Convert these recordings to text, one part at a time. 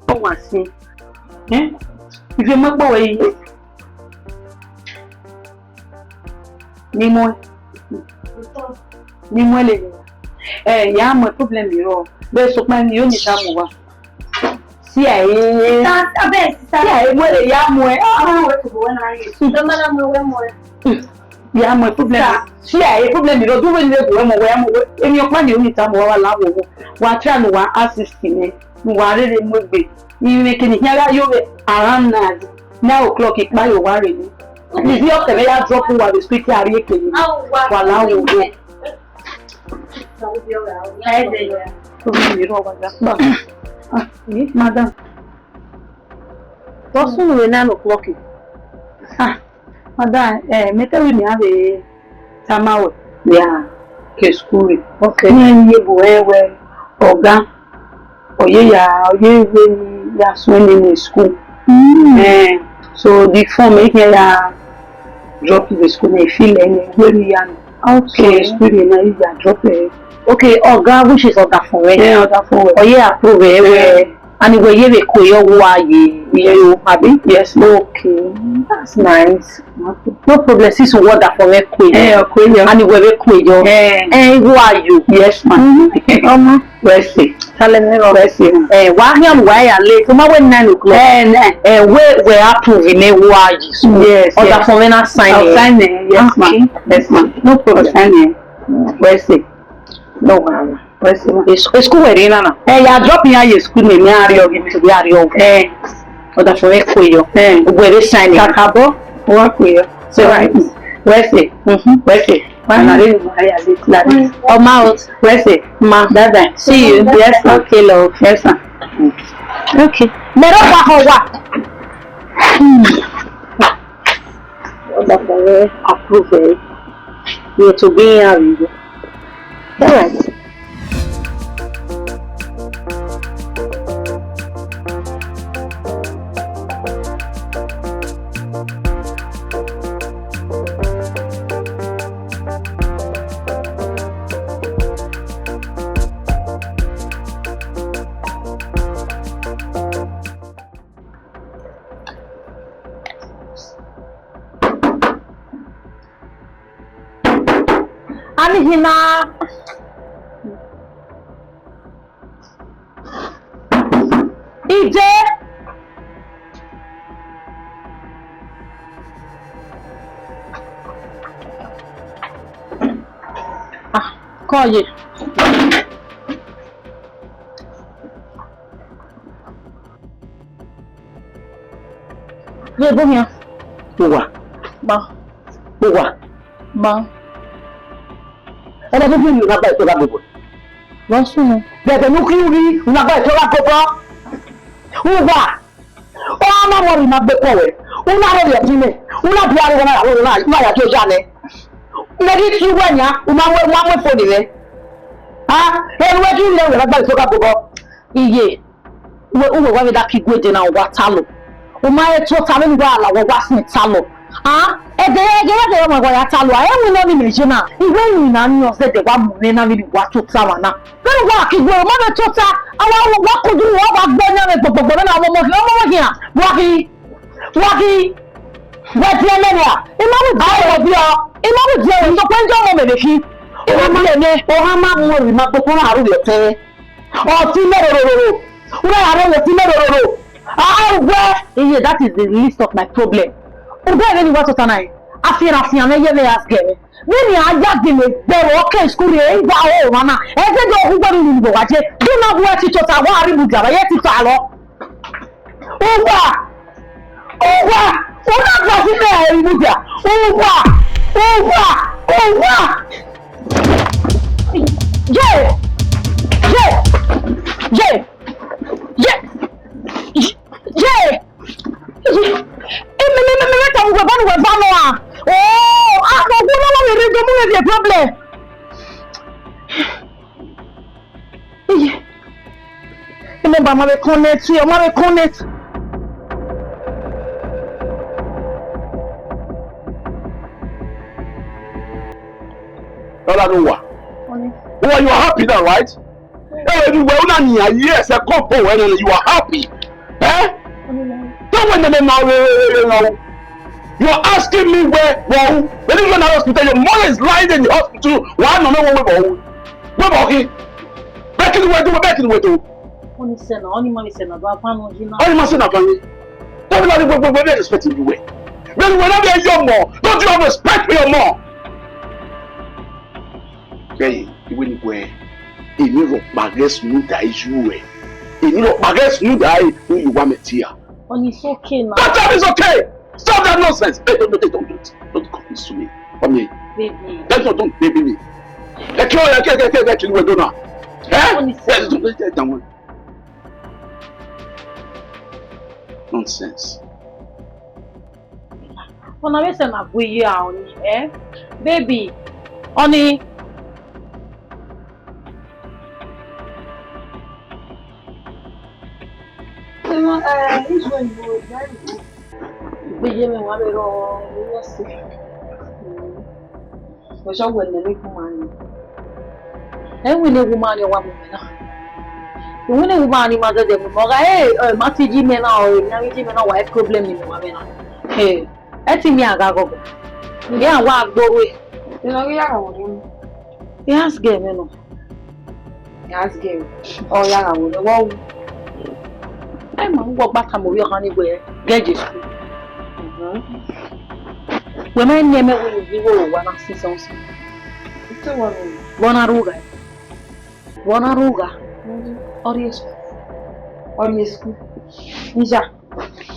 Oh, I see. Eh? If you make boy, Nimo, yeah, my problem, you know. There's so many units. See, I yeah, my problem. See, I problem. You don't do it. In your plan, you need some more love. What trying to assist me? What did it move be? You making it you around now o'clock. It might worry me. If you have to drop what the speaker are making. While I will go. Madam. What's soon we 9 o'clock? Madam, me tell me have a time yeah, ke school. Okay. Ni ye bowe oga. Oye ya swimming in school. So the form ya drop the school na feel any when we are okay school na you drop it. Okay, oga which is oga for where? Yeah, oga for where? Oye approve where and we ye be koyo wa ye you abi? Yes. Okay, that's nice. No problem. Sis what that for me koyo. Koyo. And we be koyo. Who are you? Yes, ma'am. Where's it? Tell me where's it? Why am I late? Come on, 9 o'clock. We approving who are you? Yes. Oga for me na sign. I'll sign it. Yes, ma'am. Yes, ma'am. No problem. Sign it. Where's it? No one. It's school we're in now. You are dropping out your school name. You are going. Oda for me koyo. We're signing. Kakabo. What koyo? So right. Where's it? Where's it? I'm out. Where's it? Ma. Dada. See you. Yes. Okay, love. Yes, sir. Okay. Mero wa. Oda for me approve. You to be here. All right. Hina Ije call you. Yeah, go here. Ba. And I don't think you have to go. What's wrong? There's a nuclear, not by Toraco. Who are? Oh, I'm not worried about the poet. Who not really a team? Who not the other one? My Jane. Let it you when ya, who might want for the ah, and what you know about Toraco? Ye, we were that keep waiting on what tallow. Who might talk having while I was in tallow. Ah, and they are my tallow. I am not imagine. Even in an news that the one maybe what to Savannah. Don't walk it well, Mother Tota. I will walk to do what I've done and no here. Walkie, what's your name? I will be a the Penjamin. Oh, how much more we must go out of your pay? Oh, Timero. Where are the Timero? Ah, that is the least of my problem. Really what tonight? I feel never ask me. When I just give me the okay school, Mama. And then who will go at it? Do not wear teachers. I want to remove yet to follow. Over! What was it there? Problem. Remember, my connect here, my connect. Who are you? happy now, right? Hey, you were not here. Yes, a couple when you are happy. Eh? Don't wait a minute now. You are asking me where? Well, when you go to the hospital, your mother is lying in the hospital. Why no one will go? Where are you? Back in the way to back in the way to. Only money send. Don't respect you. When whenever you're young more, don't you have respect for your mom? Hey, when you go, you look baggage new die you. You look baggage new die you want me here. It's okay now. That time is okay. Stop that nonsense. Hey, don't come this to me. Come here. Baby. Don't baby me. Let you go now. Nonsense. When I listen up with you, baby, honey. This one was very good. Begin with one little yes. We shall win the big woman. And we know woman, your woman. You win a woman, your mother, hey, Matty Jimena or Jimena, what problem in the woman? Hey, I think me, I go. Yeah, what go away. You know, he has game, you know. He has game. Oh, yeah, I would. Well, I'm going to walk back and move your honey where get you school. When I name it, we will one of the songs. Bonaruga. Or yes. Nija.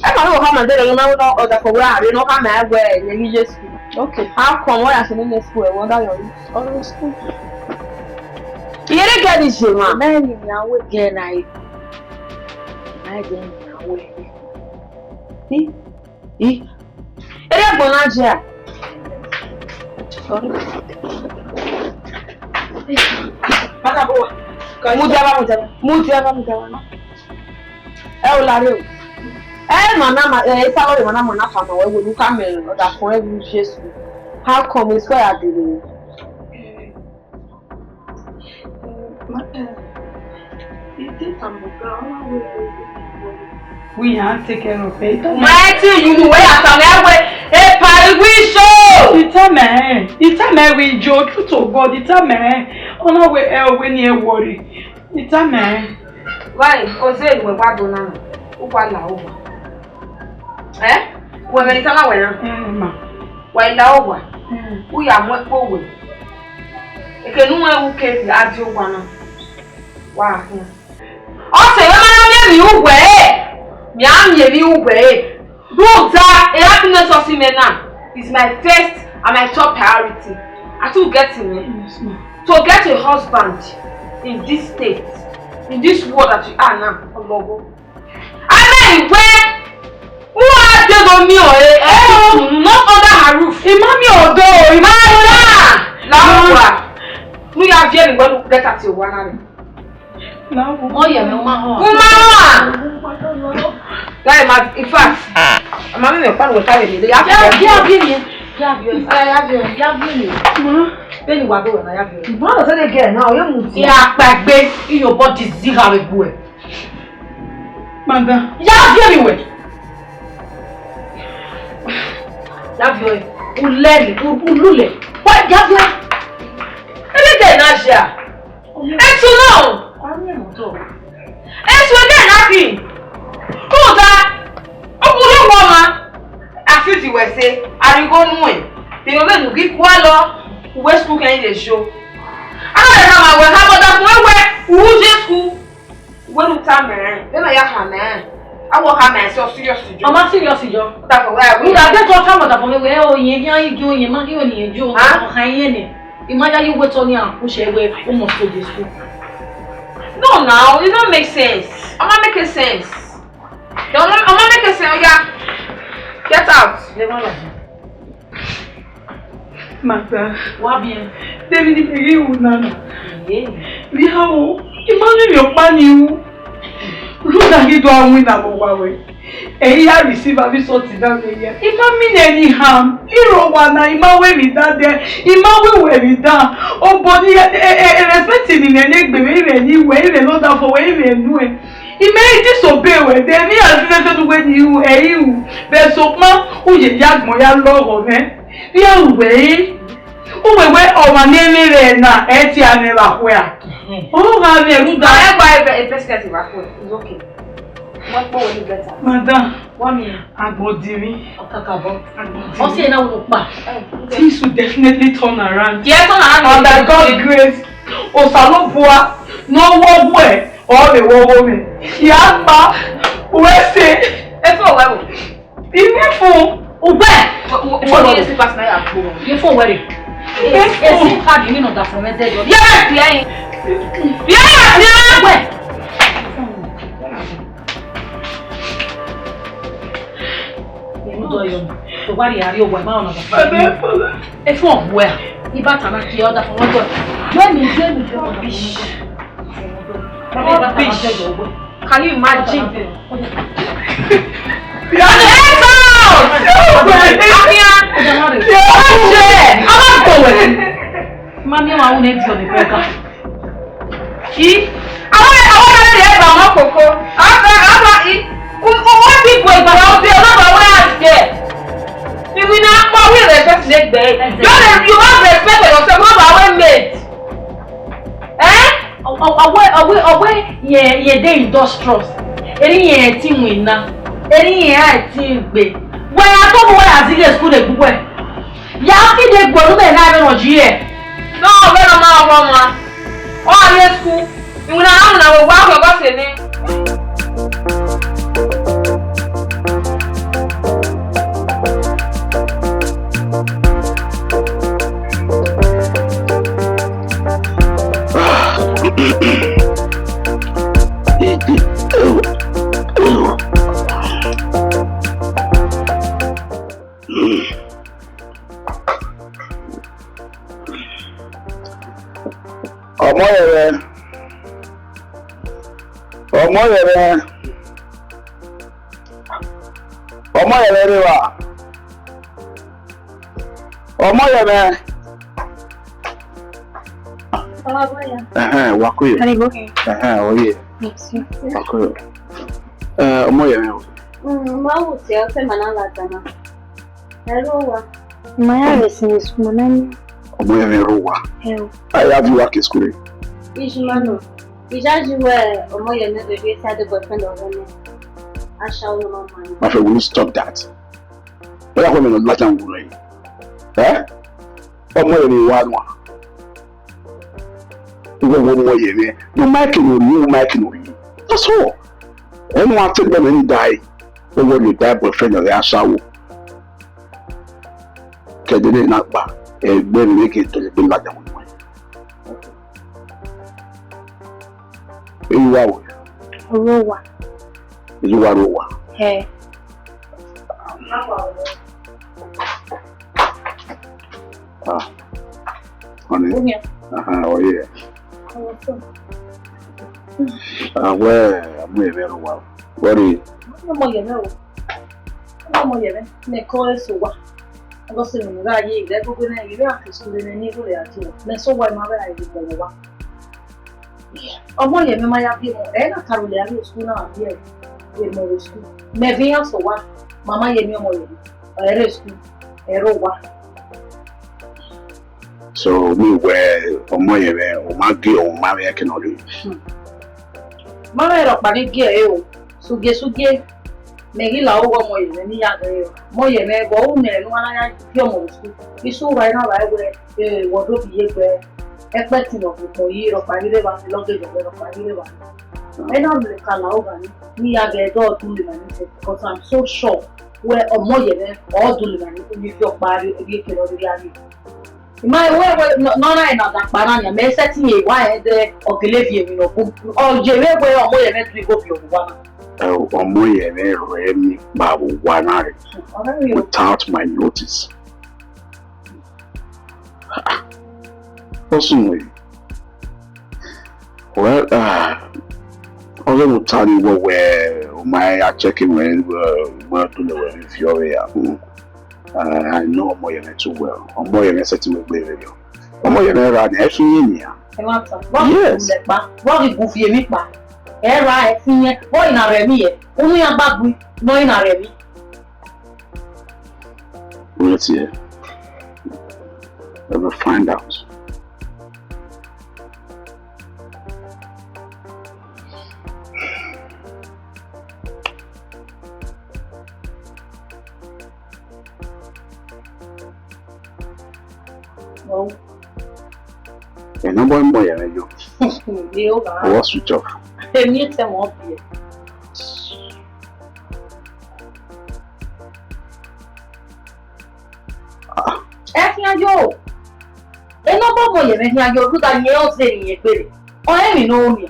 I don't know how much they don't know other for where you know how my way in religious school. Okay. How come what I said in the school? I wonder your school. You didn't get this, man. Man, now again, I get now. Eh? Ele é bonadia. Mana boa. Mudia. É o lareu. É mana, fala de mana fama, eu vou camelo, da fora de Jesus. How come it's where I do? We have to take care of it. Mighty, you know where I come away. Hey, Paris, we show. It's a man. We joke to God. It's a man. On our way, when you worry. It's a man. Why? Ose, we want to know. Upala over. Eh? When it's a man. Why la over? We are more forward. You can know who came to add you one. Wow. Also, you way. Happiness of Simena is my first and my top priority. I still get to get a husband in this state, in this world that you are now. I mean, where who are they on me not under her roof? Imami Odo, we are here when we get at you one. Oh yeah, in fact, I'm having a fun with having me. Yeah, Benny, what do I have you? What was it again? Now you yeah, back big in your body, see how it goes. Manda, yeah, anyway. Love you, Ulele. What, Gavia? Anything, Nasha? It's so long. It's when they're happy. Who's that? Oh, woman. I feel you were saying, are you going to win? They will make you Kualo, West Book and the show. I don't know how about that. Who just who? When you tell me, then I have a man. I will have myself serious to you. I'm not serious to you. That's why I will. I get to talk about the way you doing your money when you do. Imagine you wait on your push away almost to this school. No, now it don't make sense. I'm not making sense. I'm not making sense. Yeah, get out. Mata, what bien? David, you know. We have imagine your money. Look that he don't win about Huawei. And he receive a result in that area. If I mean any harm, hero one, Ima where we done there, Ima where we done. Oh, body, respecting in any anywhere, even not that for where we doing. He may disobey when then he has related when you, there's so much who you yag moya love, eh? We are way. Oh, where our name now, Etienne, where? Oh, have you got a pescat? It's okay. What more is better? Madame, 1 year. I bought Dimi. I'll say now look back. Things will definitely turn around. Yes, turn around. Under God's grace. Oh, Salopua, no one way. All the woman. Yamba, where say? It's all level. In your phone. Oh, where? What is the past night? You're for wedding. Yes, hard you know that from a dead. Yeah, where? So what are you going on? If one where? You better not the other from what? Join me. Can you imagine? Mommy, I won't enter the burger. See? I want to hear about my cocoa. What people are out there? You will not will respect next day. You have respect for yourself. What about when mate? Eh? Away, yeah, they industrious. Any team winner. Any team big. When I come away as in school, they go. Yafi they go to the nine or year. No, when I'm out, mama. Oh, yes, school. You will not have a walk about it. Wakuyo. Karibu. Oye. Merci. Wakuyo. Omoye me. Mauti ausema nanga tana. Hello. Maya resini nani? Omoye me ruwa. Hello. I have you work in school. Ishimano. Ijaji we omoye me the day side boyfriend of me. I shall no mama. My friend, will you stop that? But I want to let them go. Eh? Omoye me one. You make it. That's all. Anyone take them and die. But when you die, boyfriend of the Ashawo. Can they not back? And when make it to the bill like that one. You are Rowa. You are Rowa. Hey. Honey. Oh yeah. Well, I'm very well. What is it? No more, you know. No more, you know. Me call it so what? I got some guy, they go in and you have to school in any way. Me so why my I did the one. Oh, my, you may have been and I can't really school now here. We're more school. Me via so what? Mamma, you know more. I school. A rowa. So me where Omoye me o ma ge o ma me can do. Mama ro pa ni ge e o. Suge me gi la o Omoye me ni ya ge o. Moye me go o me nu ana ya bi omo su. Isu wa na ba we wodo bi ye gbe. Expect no ko yi ro pa ire ba lo ge ro pa ire ba. I know the kala o ba ni ya ge do tu le mani because I'm so sure where Omoye me o du le mani ni fi o pa ri e ke ro ri ari. My way, no, that banana, may setting a wire there or Gilevia, you know, or Jerry, where or more than 3 go for one. Or more than Babu 1 hour without my notice. Personally, well, Also, no tell you where my checking when we're to the way if you're here. I know more than too well. I'm more than a certain way. I'm more than a run. Yes. What is goofy me? Era, boy in a remy, only a bag, no in a remy. Let's see. We'll find out. Oh. And no one boy, I know. I was switch off. The mute them up here. Yo. And no boy, and you look at your saying it. Or any know me.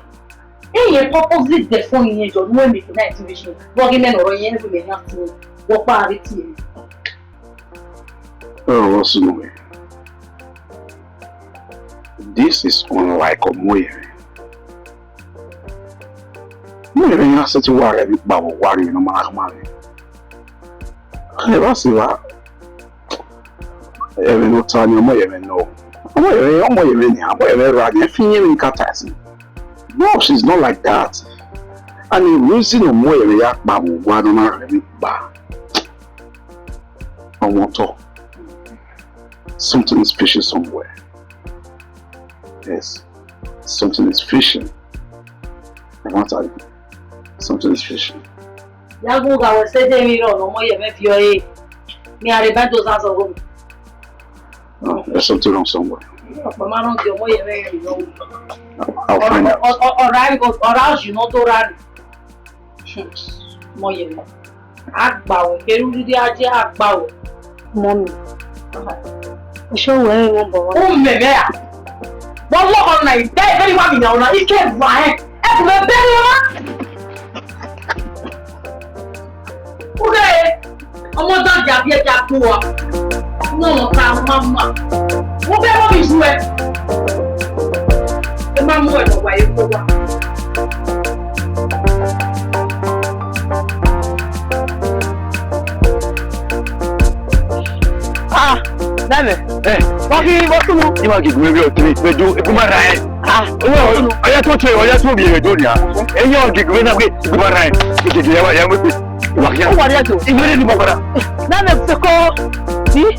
Any opposite the phone in your women to night vision. Walking men or any women have to walk by the team. Oh, what's the way? This is unlike a Moyere. Moyere has such a worry about worrying no matter. I never see that. Every no time you may even know. No, she's not like that. And the reason of Moyere something is fishy somewhere. Yes, something is fishing. I want to tell you, something is fishing. Yago was saying, no more, you make your aid. Me, I repent those answers home. No, there's something wrong somewhere. I'll find out. Or else you not to run. Moye. Akbaw, Kerudi Aji Akbaw. Mommy. Show where you want. Oh, me. One look on my bed, very well, now. He can't buy it. Okay. I'm not done yet. Yet, no, Mama. Whatever is wet. The man went away. Ah, Dame. What's the move? You want to give me your three? We do it. I told you, I told you, Dunia. And you're giving away. What are you doing? You really do. That's the call. See?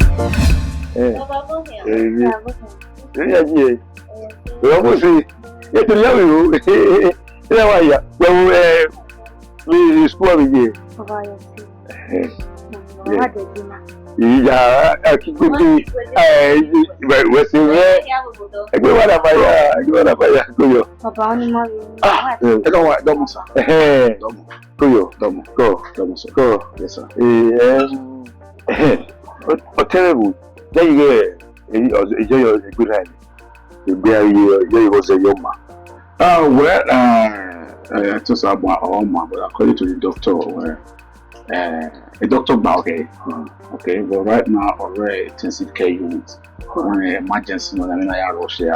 Terrible. There you go. Enjoy your good time. You was a young man. I told you about our mom, but according to the doctor, a doctor okay. Okay, but right now already intensive care unit. Emergency, I mean, I rush here.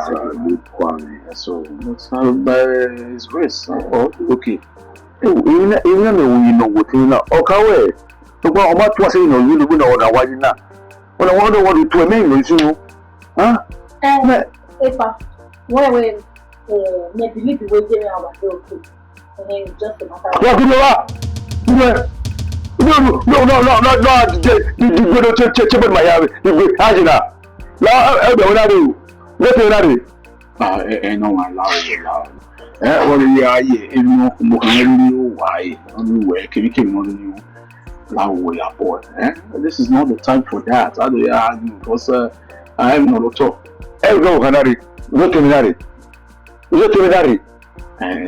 So it's grace. Okay. Even though you know what you know, okay. So what about what you know? You know what now. When I wonder what you do, huh? Epa, where maybe we will our okay. And then just a matter of. No, check my eye. Angela. No one loud. What are you? No, why? Only can you came on you? This is not the time for that. How do you argue? Because I am not at all. Go, Canary. Look at me.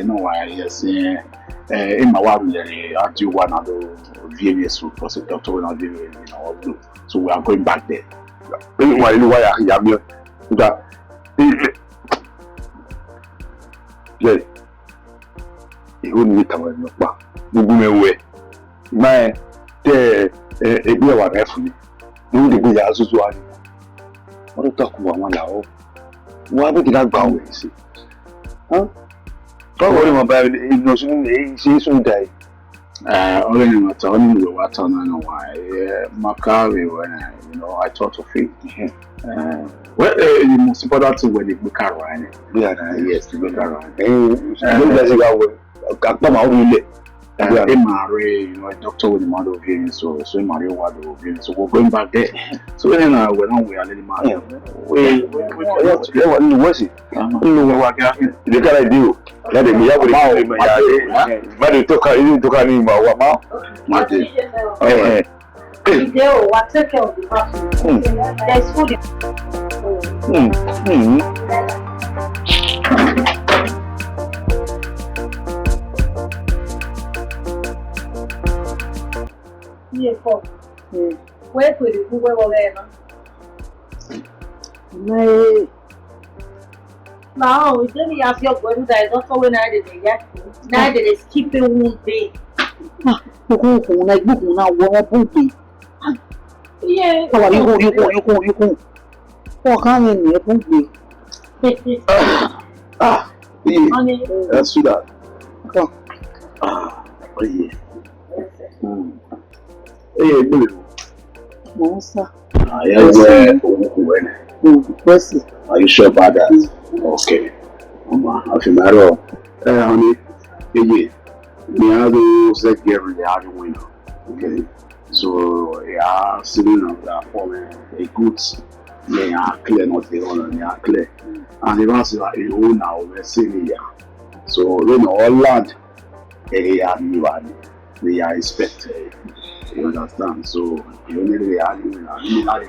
No, I yes, in my one, I do one other various because the doctor will not do so we are going back there. Why I am here? He wouldn't meet him. Away. My a beer one actually. No, the good as usual. What to talk about one now? Why would you not go away? Huh? What do you buy? No, she's soon die. Only matter only we what on and why. Macari when I thought of it. Well, the most important thing when the book around. Yes, the book around. Come out. Marry, a doctor with the mother of him, so Mario what of him. So we're going back there. So then we're a little man. We what's it? The guy do. Let him have it. But you took him out. Martin. What take care of the house? There's food. Yeah, for where could you go away now? Now, it's only as your boy that is also when I did it yet. Now they skip it one day. Like book now, what book? Yeah. How are you go? What kind of book? That's that. Oh yeah. Hey, Blue. Monster. Are you sure about that? Okay. I feel matter. Honey, me have to set Gary the other winner. Okay. So, yeah, sitting on that for a goods. They are clear, not the owner, they are clear. And the ones that you own now, we're seeing here. So, all land, they are expected. You understand? So, you only reality,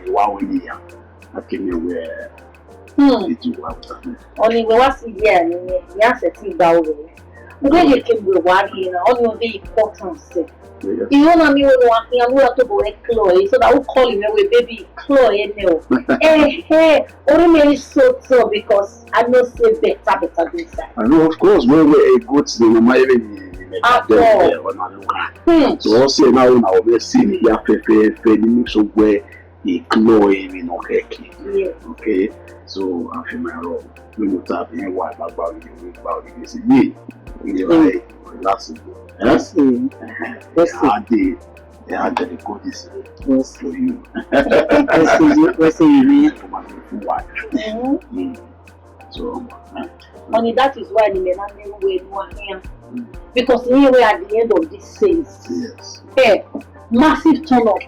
one year. I came here Only we was here, yes, it's about it. When you came with worrying, all the importance. You know, me walking, I'm going to go with Chloe, so that will call him with baby Chloe. Hey, only so because I know say better this time. I know, of course, when we're a good thing, my so also now we're seeing the so where he Chloe in okay. So I feel my role. We will tap in what about this me. That's it. That's it. They had the goodies for you. So only that is why the men are here. Because anyway at the end of this sales, yes. Massive turn up.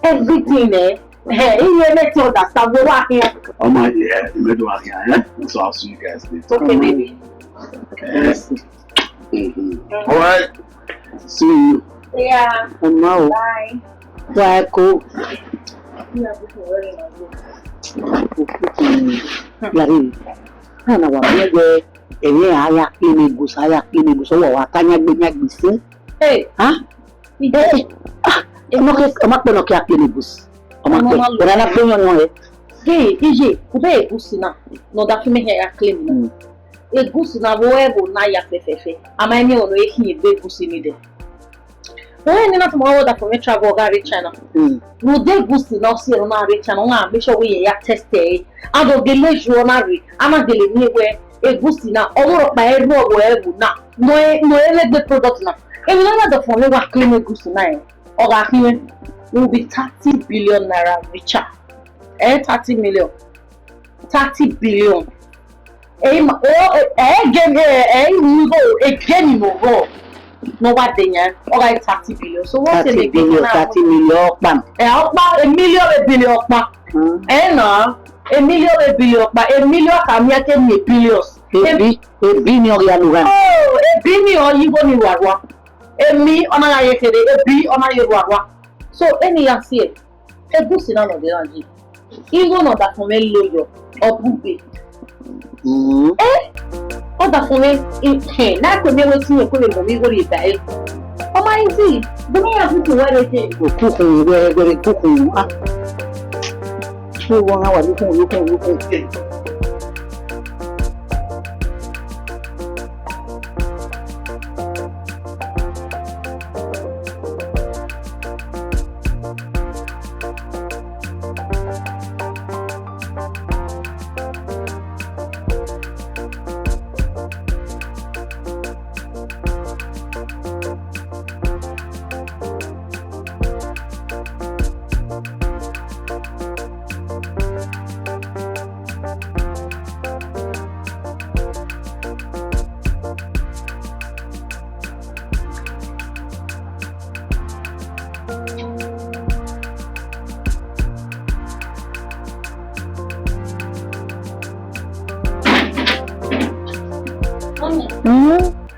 Everything you understand we are here. Oh my yeah, the middle are here, So I'll see you guys later. Okay, baby. Yes. Alright. See you. Yeah. Now, Bye. why go? Kana wabege ewe aya klinegus owo atanya gbesi ha no ke klinegus ora na penyo no e Hey, ije kube usina no da fime here claim no egusi na boebo na ya fefefe amanye ono ehi be egusi ni de when ni na tomorrow that for me travel ga reach China no de egusi na si no na reach China na make sure we ya test e ado de leju na re ama de le ni we egusi na oworo pa e no go ebu na no ele the product na e we na the for me wa claim egusi na e o ga hiwe will be 30 billion naira richer 30 million 30 billion again no what then all 30 billion so what 30 billion 30 million pam a million a billion pam no a million a billion but a million can make a billions a billion ya lugan oh a billion you go ni wa a mi ona ya yekede a bi ona ye wa so any ya see e go sit down on the land even on that for me loyo or bube all that for me in na ko me wetin e ko le mo mi go le da e o ma easy do me have to wear it kukun we kukun ah so won wa lukun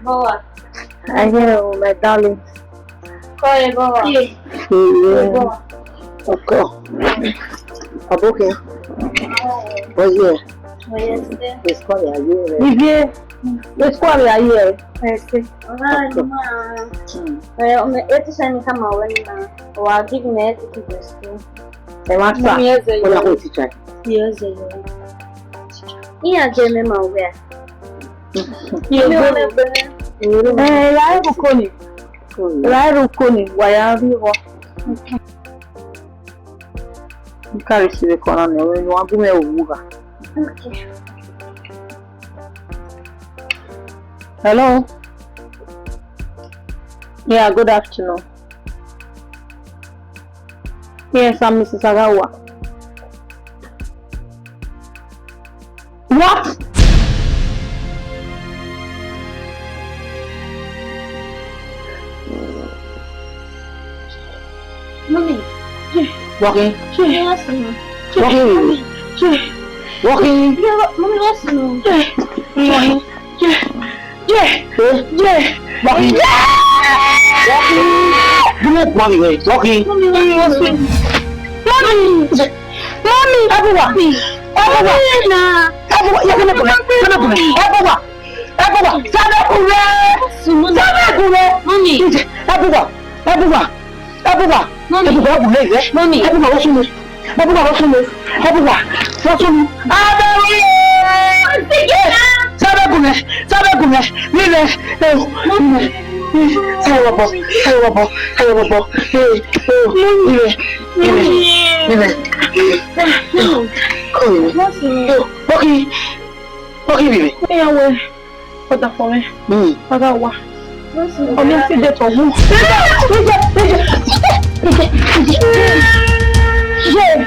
Boa. I hear my darling. Corre, boa. Yeah. Okay. Okay. Oh yeah. It's quite a year. Yeah. It's quite a year. Eti sani kama wena wa give me eti to school. The master. Ola ko teacher. Yes, iya je me ma we. Lai rukoni. Lai rukoni waya biwo. Carry the corner when you want to me uga. Okay. Hello. Yeah, good afternoon. Yes, I'm Mrs. Agawa. What? Mommy. Walking. Yes. Walking. Walking. Yeah, mommy, listen. Walking. Walking. Walking. Mommy, listen. Mommy, everyone. Okay, baby. Yeah, well, what the for me? I got what? I'm not feeding it for who? Yeah.